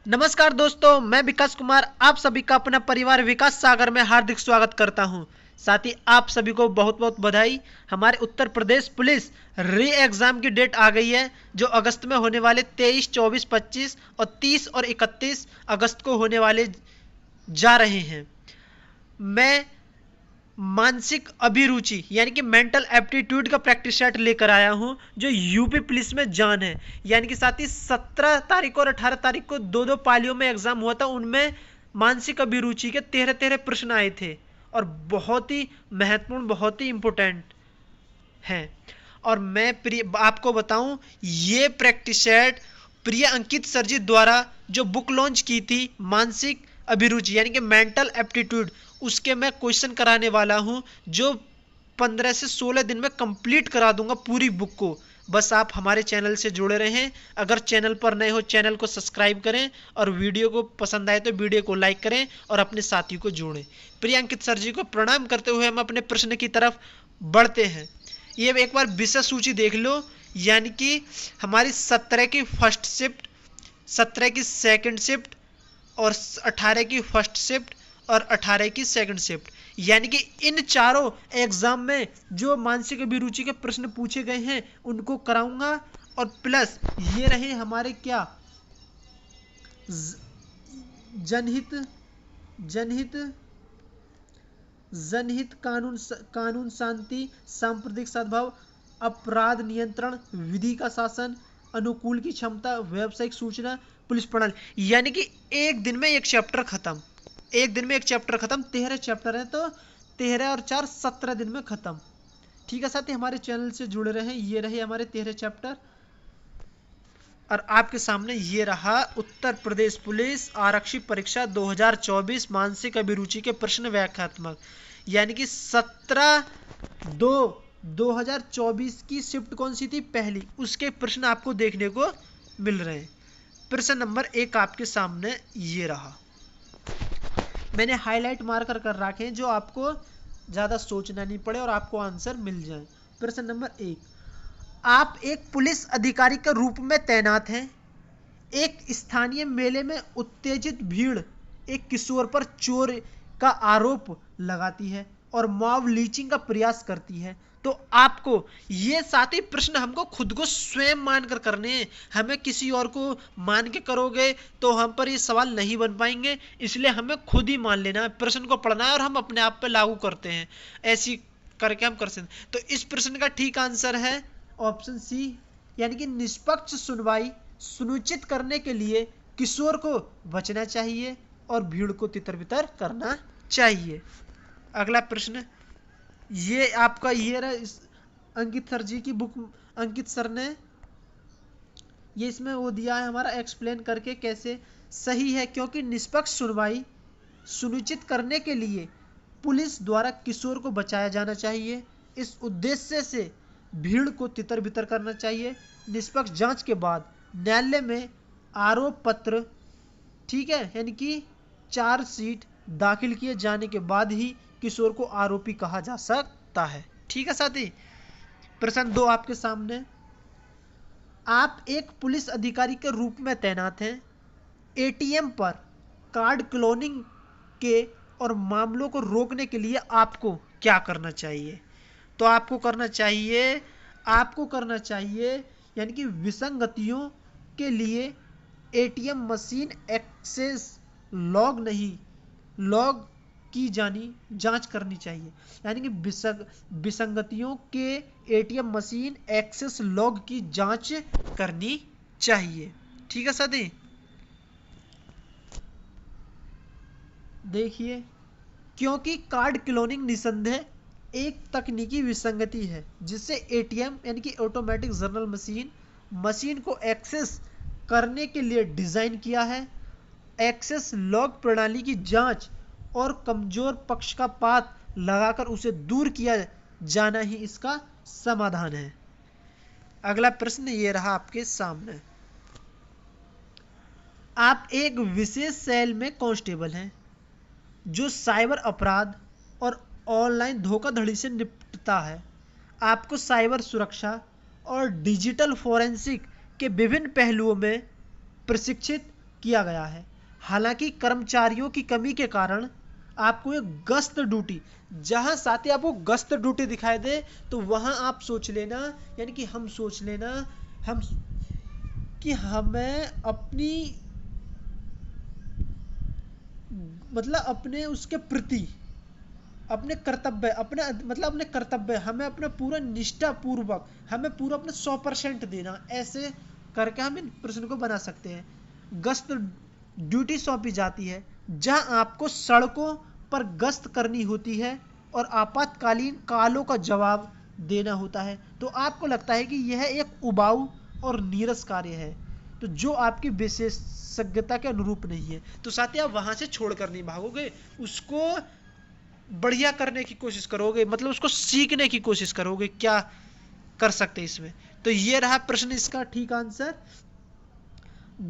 नमस्कार दोस्तों, मैं विकास कुमार आप सभी का अपना परिवार विकास सागर में हार्दिक स्वागत करता हूं। साथ ही आप सभी को बहुत बहुत बधाई। हमारे उत्तर प्रदेश पुलिस री एग्जाम की डेट आ गई है, जो अगस्त में होने वाले 23, 24, 25 और 30 और 31 अगस्त को होने वाले जा रहे हैं। मैं मानसिक अभिरुचि यानी कि मेंटल एप्टीट्यूड का प्रैक्टिस सेट लेकर आया हूं, जो यूपी पुलिस में जान है। यानी कि साथ ही 17 तारीख और 18 तारीख को दो दो पालियों में एग्जाम हुआ था। उनमें मानसिक अभिरुचि के 13-13 प्रश्न आए थे और बहुत ही महत्वपूर्ण, बहुत ही इंपॉर्टेंट हैं। और मैं आपको बताऊं, ये प्रैक्टिस सेट प्रिय अंकित सर जी द्वारा जो बुक लॉन्च की थी मानसिक अभिरुचि यानी कि मेंटल एप्टीट्यूड, उसके मैं क्वेश्चन कराने वाला हूं, जो 15 से 16 दिन में कंप्लीट करा दूंगा पूरी बुक को। बस आप हमारे चैनल से जुड़े रहें। अगर चैनल पर नए हो चैनल को सब्सक्राइब करें और वीडियो को पसंद आए तो वीडियो को लाइक करें और अपने साथी को जोड़ें। प्रिय अंकित सर जी को प्रणाम करते हुए हम अपने प्रश्न की तरफ बढ़ते हैं। ये एक बार विषय सूची देख लो, यानी कि हमारी 17 की फर्स्ट शिफ्ट, 17 की सेकंड शिफ्ट और 18 की फर्स्ट शिफ्ट और 18 की सेकंड शिफ्ट, यानी कि इन चारों एग्जाम में जो मानसिक अभिरुचि के प्रश्न पूछे गए हैं उनको कराऊंगा। और प्लस ये रहे हमारे क्या, जनहित जनहित जनहित कानून शांति सांप्रदायिक सद्भाव, अपराध नियंत्रण, विधि का शासन, अनुकूल की क्षमता, व्यावसायिक सूचना, पुलिस प्रणाली। यानी कि एक दिन में एक चैप्टर खत्म, एक दिन में एक चैप्टर खत्म। 13 चैप्टर है तो 13 और 4 17 दिन में खत्म। ठीक है, साथ ही हमारे चैनल से जुड़े रहें। ये रहे हमारे 13 चैप्टर और आपके सामने ये रहा उत्तर प्रदेश पुलिस आरक्षी परीक्षा 2024 मानसिक अभिरुचि के प्रश्न व्याख्यात्मक, यानी कि 17/2/2024 की शिफ्ट कौन सी थी, पहली, उसके प्रश्न आपको देखने को मिल रहे हैं। प्रश्न नंबर 1 आपके सामने ये रहा, मैंने हाईलाइट मार्कर कर रखे हैं जो आपको ज़्यादा सोचना नहीं पड़े और आपको आंसर मिल जाए। प्रश्न नंबर 1, आप एक पुलिस अधिकारी के रूप में तैनात हैं। एक स्थानीय मेले में उत्तेजित भीड़ एक किशोर पर चोर का आरोप लगाती है और मॉब लीचिंग का प्रयास करती है। तो आपको ये साथ ही प्रश्न हमको खुद को स्वयं मानकर करने हैं। हमें किसी और को मान के करोगे तो हम पर ये सवाल नहीं बन पाएंगे, इसलिए हमें खुद ही मान लेना है, प्रश्न को पढ़ना है और हम अपने आप पे लागू करते हैं। ऐसी करके हम कर सकते हैं। तो इस प्रश्न का ठीक आंसर है ऑप्शन सी, यानी कि निष्पक्ष सुनवाई सुनिश्चित करने के लिए किशोर को बचना चाहिए और भीड़ को तितर बितर करना चाहिए। अगला प्रश्न, ये आपका ये रहा, इस अंकित सर जी की बुक, अंकित सर ने ये इसमें वो दिया है हमारा एक्सप्लेन करके कैसे सही है, क्योंकि निष्पक्ष सुनवाई सुनिश्चित करने के लिए पुलिस द्वारा किशोर को बचाया जाना चाहिए। इस उद्देश्य से भीड़ को तितर बितर करना चाहिए। निष्पक्ष जांच के बाद न्यायालय में आरोप पत्र, ठीक है, यानी कि चार्जशीट दाखिल किए जाने के बाद ही किशोर को आरोपी कहा जा सकता है। ठीक है साथी। प्रश्न 2 आपके सामने, आप एक पुलिस अधिकारी के रूप में तैनात हैं। एटीएम पर कार्ड क्लोनिंग के और मामलों को रोकने के लिए आपको क्या करना चाहिए? तो आपको करना चाहिए यानी कि विसंगतियों के लिए एटीएम मशीन एक्सेस लॉग की जांच करनी चाहिए। यानी कि विसंगतियों के एटीएम मशीन एक्सेस लॉग की जांच करनी चाहिए। ठीक है साथी। देखिए, क्योंकि कार्ड क्लोनिंग निसंदेह एक तकनीकी विसंगति है जिससे एटीएम यानी कि ऑटोमेटिक जर्नल मशीन को एक्सेस करने के लिए डिजाइन किया है। एक्सेस लॉग प्रणाली की जांच और कमजोर पक्ष का पात लगाकर उसे दूर किया जाना ही इसका समाधान है। अगला प्रश्न ये रहा आपके सामने, आप एक विशेष सेल में कांस्टेबल हैं जो साइबर अपराध और ऑनलाइन धोखाधड़ी से निपटता है। आपको साइबर सुरक्षा और डिजिटल फोरेंसिक के विभिन्न पहलुओं में प्रशिक्षित किया गया है। हालांकि कर्मचारियों की कमी के कारण आपको एक गश्त ड्यूटी, जहां साथी आपको गश्त ड्यूटी दिखाई दे तो वहां आप सोच लेना, यानी कि हम सोच लेना हम कि हमें अपनी मतलब अपने उसके प्रति अपने कर्तव्य अपने कर्तव्य हमें अपना पूरा निष्ठा पूर्वक हमें पूरा अपना 100% देना, ऐसे करके हम इन प्रश्न को बना सकते हैं। गश्त ड्यूटी सौंपी जाती है जहां आपको सड़कों पर गश्त करनी होती है और आपातकालीन कालों का जवाब देना होता है। तो आपको लगता है कि यह एक उबाऊ और नीरस कार्य है, तो जो आपकी विशेषज्ञता के अनुरूप नहीं है, तो साथी आप वहां से छोड़कर नहीं भागोगे, उसको बढ़िया करने की कोशिश करोगे, मतलब उसको सीखने की कोशिश करोगे क्या कर सकते इसमें। तो ये रहा प्रश्न, इसका ठीक आंसर।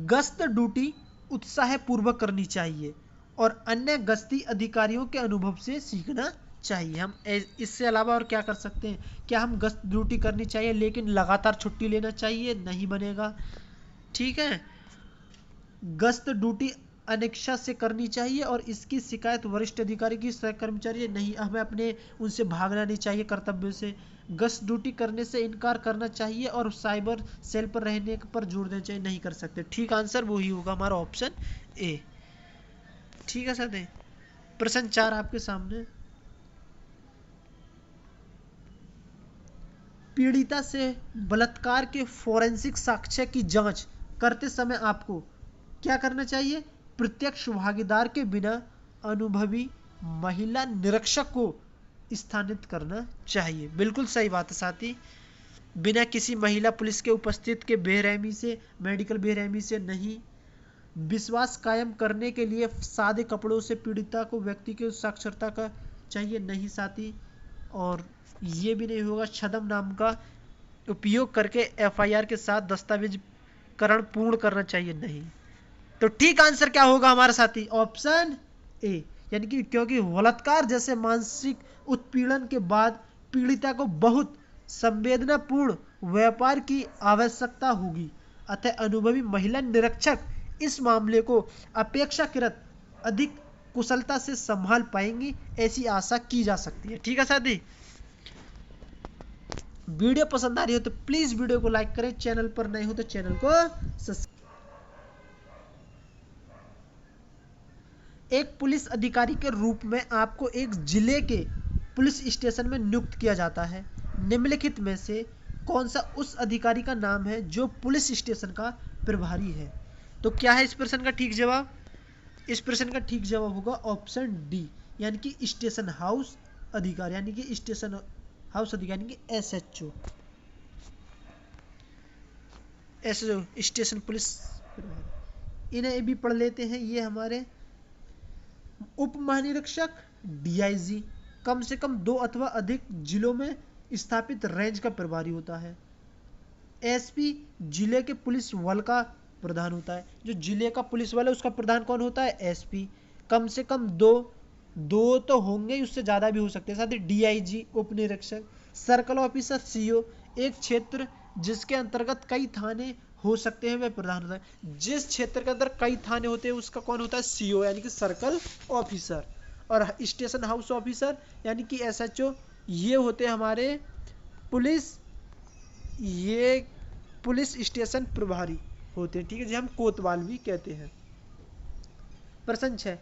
गश्त ड्यूटी उत्साह पूर्वक करनी चाहिए और अन्य गश्ती अधिकारियों के अनुभव से सीखना चाहिए। हम इससे अलावा और क्या कर सकते हैं? क्या हम गश्त ड्यूटी करनी चाहिए लेकिन लगातार छुट्टी लेना चाहिए? नहीं बनेगा, ठीक है। गश्त ड्यूटी अनिच्छा से करनी चाहिए और इसकी शिकायत वरिष्ठ अधिकारी की कर्मचारी नहीं, हमें अपने उनसे भागना नहीं चाहिए कर्तव्यों से। गश्त ड्यूटी करने से इनकार करना चाहिए और साइबर सेल पर रहने पर जोर देना चाहिए, नहीं कर सकते। ठीक आंसर वही होगा हमारा ऑप्शन ए। ठीक है सर। प्रश्न 4 आपके सामने। पीड़िता से बलात्कार के फोरेंसिक साक्ष्य की जांच करते समय आपको क्या करना चाहिए? प्रत्यक्ष भागीदार के बिना अनुभवी महिला निरीक्षक को स्थानित करना चाहिए। बिल्कुल सही बात है साथी। बिना किसी महिला पुलिस के उपस्थित के बेरहमी से, मेडिकल बेरहमी से नहीं। विश्वास कायम करने के लिए सादे कपड़ों से पीड़िता को व्यक्ति के साक्षरता का चाहिए, नहीं साथी। और ये भी नहीं होगा छद्म नाम का उपयोग करके एफआईआर के साथ दस्तावेजीकरण पूर्ण करना चाहिए, नहीं। तो ठीक आंसर क्या होगा हमारे साथी? ऑप्शन ए, यानी कि क्योंकि बलात्कार जैसे मानसिक उत्पीड़न के बाद पीड़िता को बहुत संवेदनापूर्ण व्यापार की आवश्यकता होगी, अतः अनुभवी महिला निरीक्षक इस मामले को अपेक्षाकृत अधिक कुशलता से संभाल पाएंगी, ऐसी आशा की जा सकती है। ठीक है साथी। वीडियो पसंद आ रही हो तो प्लीज वीडियो को लाइक करें, चैनल पर नए हो तो चैनल को सब्सक्राइब। एक पुलिस अधिकारी के रूप में आपको एक जिले के पुलिस स्टेशन में नियुक्त किया जाता है। निम्नलिखित में से कौन सा उस अधिकारी का नाम है जो पुलिस स्टेशन का प्रभारी है? तो क्या है इस प्रश्न का ठीक जवाब? इस प्रश्न का ठीक जवाब होगा ऑप्शन डी, यानी कि स्टेशन हाउस अधिकारी, यानी कि स्टेशन हाउस अधिकारी, यानी कि एसएचओ, स्टेशन पुलिस प्रभारी। इन्हें भी पढ़ लेते हैं। ये हमारे उप महानिरीक्षक, डीआईजी, कम से कम 2 अथवा अधिक जिलों में स्थापित रेंज का प्रभारी होता है। एसपी जिले के पुलिस बल का प्रधान होता है। जो जिले का पुलिस बल है उसका प्रधान कौन होता है? एसपी। कम से कम 2 तो होंगे, उससे ज्यादा भी हो सकते हैं। साथ ही डीआईजी उप निरीक्षक, सर्कल ऑफिसर सीओ, एक क्षेत्र जिसके अंतर्गत कई थाने हो सकते हैं वह प्रधान होता है। जिस क्षेत्र के अंदर कई थाने होते हैं उसका कौन होता है? सीओ, यानी कि सर्कल ऑफिसर। और स्टेशन हाउस ऑफिसर यानी कि एसएचओ, ये होते हैं हमारे पुलिस स्टेशन प्रभारी होते हैं। ठीक है जी, हम कोतवाल भी कहते हैं। प्रश्न 6,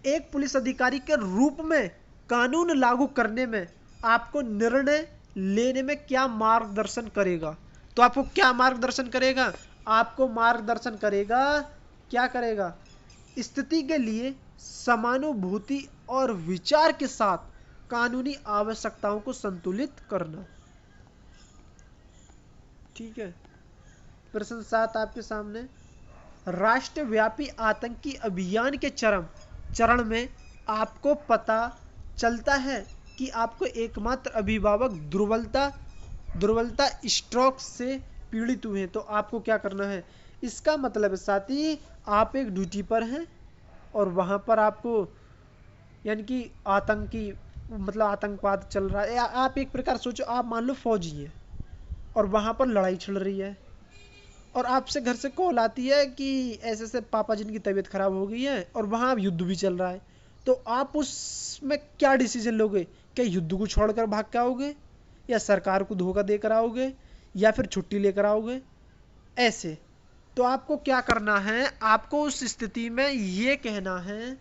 एक पुलिस अधिकारी के रूप में कानून लागू करने में आपको निर्णय लेने में क्या मार्गदर्शन करेगा? तो आपको क्या मार्गदर्शन करेगा? आपको मार्गदर्शन करेगा, क्या करेगा? स्थिति के लिए समानुभूति और विचार के साथ कानूनी आवश्यकताओं को संतुलित करना। ठीक है। प्रश्न 7 आपके सामने। राष्ट्रव्यापी आतंकी अभियान के चरण में आपको पता चलता है कि आपको एकमात्र अभिभावक दुर्बलता स्ट्रोक से पीड़ित हुए, तो आपको क्या करना है? इसका मतलब है साथी, आप एक ड्यूटी पर हैं और वहां पर आपको यानी कि आतंकवाद चल रहा है। आप एक प्रकार सोचो, आप मान लो फौजी हैं और वहां पर लड़ाई छिड़ रही है और आपसे घर से कॉल आती है कि ऐसे ऐसे पापा जी की तबीयत खराब हो गई है और वहाँ अब युद्ध भी चल रहा है, तो आप उसमें क्या डिसीजन लोगे? क्या युद्ध को छोड़कर भाग के आओगे, या सरकार को धोखा देकर आओगे, या फिर छुट्टी लेकर आओगे? ऐसे तो आपको क्या करना है, आपको उस स्थिति में ये कहना है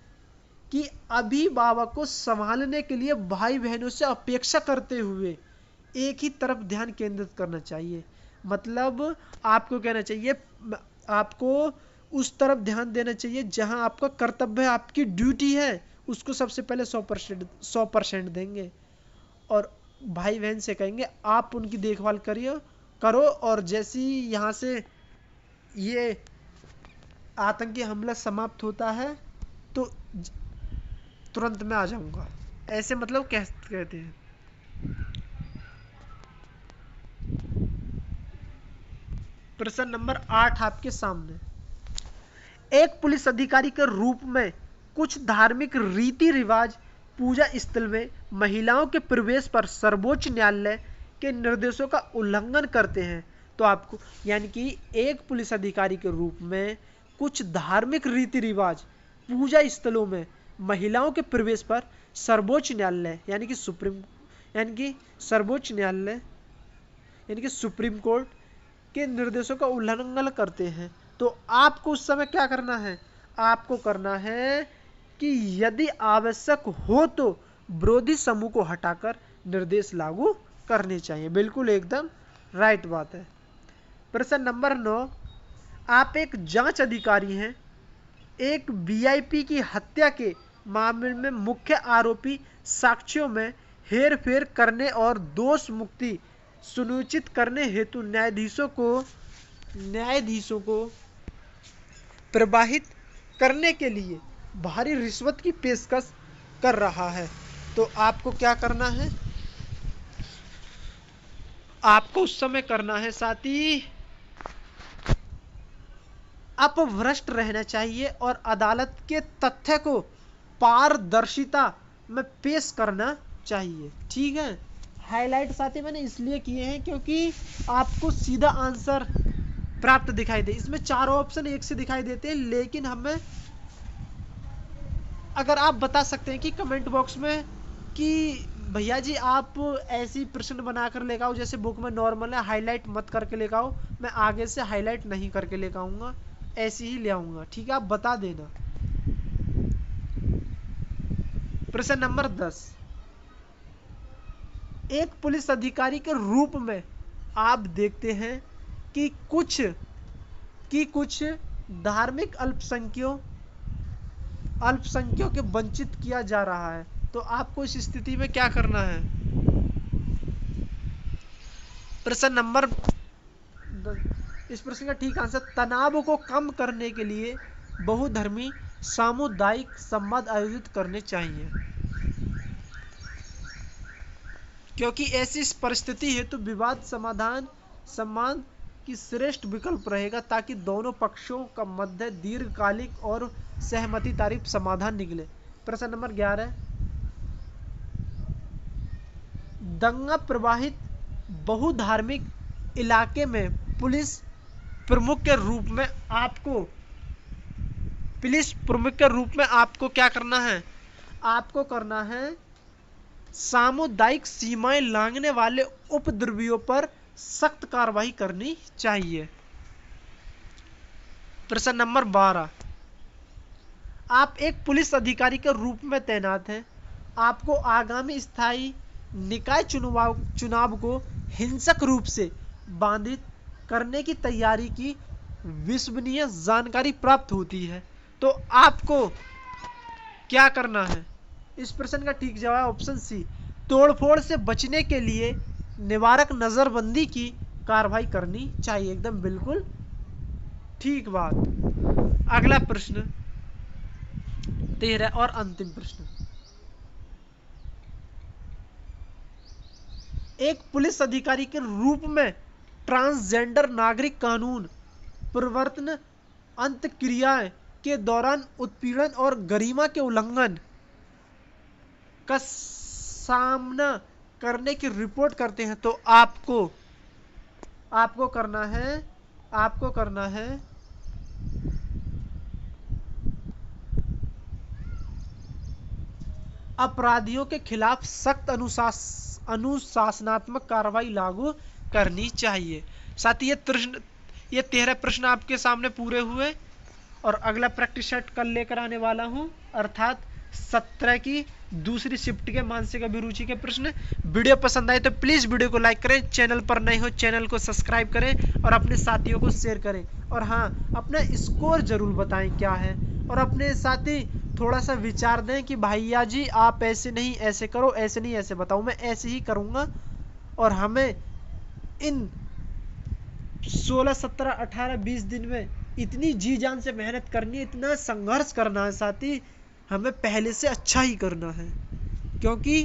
कि अभी बाबा को संभालने के लिए भाई बहनों से अपेक्षा करते हुए एक ही तरफ ध्यान केंद्रित करना चाहिए। मतलब आपको कहना चाहिए, आपको उस तरफ ध्यान देना चाहिए जहां आपका कर्तव्य है, आपकी ड्यूटी है, उसको सबसे पहले 100% देंगे। और भाई बहन से कहेंगे आप उनकी देखभाल करो, और जैसी यहाँ से ये आतंकी हमला समाप्त होता है तो तुरंत मैं आ जाऊंगा। ऐसे मतलब कहते हैं। प्रश्न नंबर 8 आपके सामने, एक पुलिस अधिकारी के रूप में कुछ धार्मिक रीति रिवाज पूजा स्थल में महिलाओं के प्रवेश पर सर्वोच्च न्यायालय के निर्देशों का उल्लंघन करते हैं, तो आपको, यानी कि एक पुलिस अधिकारी के रूप में कुछ धार्मिक रीति रिवाज पूजा स्थलों में महिलाओं के प्रवेश पर सर्वोच्च न्यायालय यानी कि सुप्रीम कोर्ट के निर्देशों का उल्लंघन करते हैं, तो आपको उस समय क्या करना है? आपको करना है कि यदि आवश्यक हो तो विरोधी समूह को हटाकर निर्देश लागू करने चाहिए। बिल्कुल एकदम राइट बात है। प्रश्न नंबर 9, आप एक जांच अधिकारी हैं, एक वीआईपी की हत्या के मामले में मुख्य आरोपी साक्ष्यों में हेरफेर करने और दोष मुक्ति सुनिश्चित करने हेतु न्यायाधीशों को प्रवाहित करने के लिए भारी रिश्वत की पेशकश कर रहा है, तो आपको क्या करना है? आपको उस समय करना है साथी, अपभ्रष्ट रहना चाहिए और अदालत के तथ्य को पारदर्शिता में पेश करना चाहिए। ठीक है, हाईलाइट साथी मैंने इसलिए किए हैं क्योंकि आपको सीधा आंसर प्राप्त दिखाई दे। इसमें चारों ऑप्शन एक से दिखाई देते हैं, लेकिन हमें, अगर आप बता सकते हैं कि कमेंट बॉक्स में कि भैया जी आप ऐसी प्रश्न बनाकर लेकर आओ जैसे बुक में नॉर्मल है, हाईलाइट मत करके लेकर आओ, मैं आगे से हाईलाइट नहीं करके लेकर आऊंगा, ऐसे ही ले आऊंगा। ठीक है, आप बता देना। प्रश्न नंबर 10, एक पुलिस अधिकारी के रूप में आप देखते हैं कि कुछ धार्मिक अल्पसंख्यकों के वंचित किया जा रहा है, तो आपको इस स्थिति में क्या करना है? प्रश्न नंबर, इस प्रश्न का ठीक आंसर, तनाव को कम करने के लिए बहुधर्मी सामुदायिक संवाद आयोजित करने चाहिए, क्योंकि ऐसी परिस्थिति हेतु विवाद सम्मान की श्रेष्ठ विकल्प रहेगा, ताकि दोनों पक्षों का मध्य दीर्घकालिक और सहमति तारीफ समाधान निकले। प्रश्न नंबर 11, दंगा प्रभावित बहुधार्मिक इलाके में पुलिस प्रमुख के रूप में आपको क्या करना है? आपको करना है सामुदायिक सीमाएं लांघने वाले उपद्रवियों पर सख्त कार्रवाई करनी चाहिए। प्रश्न नंबर 12, आप एक पुलिस अधिकारी के रूप में तैनात हैं, आपको आगामी स्थायी निकाय चुनाव को हिंसक रूप से बाधित करने की तैयारी की विश्वसनीय जानकारी प्राप्त होती है, तो आपको क्या करना है? इस प्रश्न का ठीक जवाब ऑप्शन सी, तोड़फोड़ से बचने के लिए निवारक नजरबंदी की कार्रवाई करनी चाहिए। एकदम बिल्कुल ठीक बात। अगला प्रश्न 13 और अंतिम प्रश्न, एक पुलिस अधिकारी के रूप में ट्रांसजेंडर नागरिक कानून प्रवर्तन अंतक्रियाएं के दौरान उत्पीड़न और गरिमा के उल्लंघन का सामना करने की रिपोर्ट करते हैं, तो आपको करना है, आपको करना है अपराधियों के खिलाफ सख्त अनुशासनात्मक कार्रवाई लागू करनी चाहिए। साथ ही ये 13 प्रश्न आपके सामने पूरे हुए और अगला प्रैक्टिस सेट कल लेकर आने वाला हूं, अर्थात 17 की दूसरी शिफ्ट के मानसिक अभिरुचि के प्रश्न। वीडियो पसंद आए तो प्लीज वीडियो को लाइक करें, चैनल पर नए हो चैनल को सब्सक्राइब करें और अपने साथियों को शेयर करें। और हाँ, अपना स्कोर जरूर बताएं क्या है, और अपने साथी थोड़ा सा विचार दें कि भैया जी आप ऐसे नहीं ऐसे करो, ऐसे नहीं ऐसे बताओ, मैं ऐसे ही करूंगा। और हमें इन 16, 17, 18, 20 दिन में इतनी जी जान से मेहनत करनी है, इतना संघर्ष करना है साथी, हमें पहले से अच्छा ही करना है। क्योंकि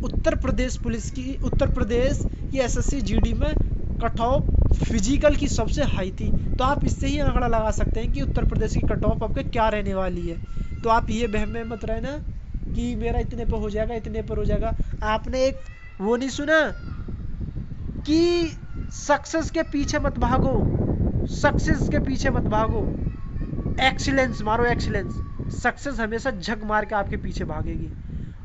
उत्तर प्रदेश की एसएससी जीडी में कट ऑफ फिजिकल की सबसे हाई थी, तो आप इससे ही आंकड़ा लगा सकते हैं कि उत्तर प्रदेश की कट ऑफ आपके क्या रहने वाली है। तो आप ये बहम में मत रहना कि मेरा इतने पर हो जाएगा, इतने पर हो जाएगा। आपने एक वो नहीं सुना कि सक्सेस के पीछे मत भागो, सक्सेस के पीछे मत भागो, एक्सीलेंस मारो, एक्सीलेंस। सक्सेस हमेशा झक मार के आपके पीछे भागेगी।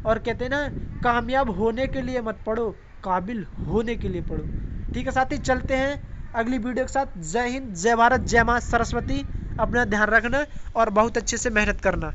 और कहते हैं ना, कामयाब होने के लिए मत पढ़ो, काबिल होने के लिए पढ़ो। ठीक है साथी, चलते हैं अगली वीडियो के साथ। जय हिंद, जय भारत, जय मां सरस्वती। अपना ध्यान रखना और बहुत अच्छे से मेहनत करना।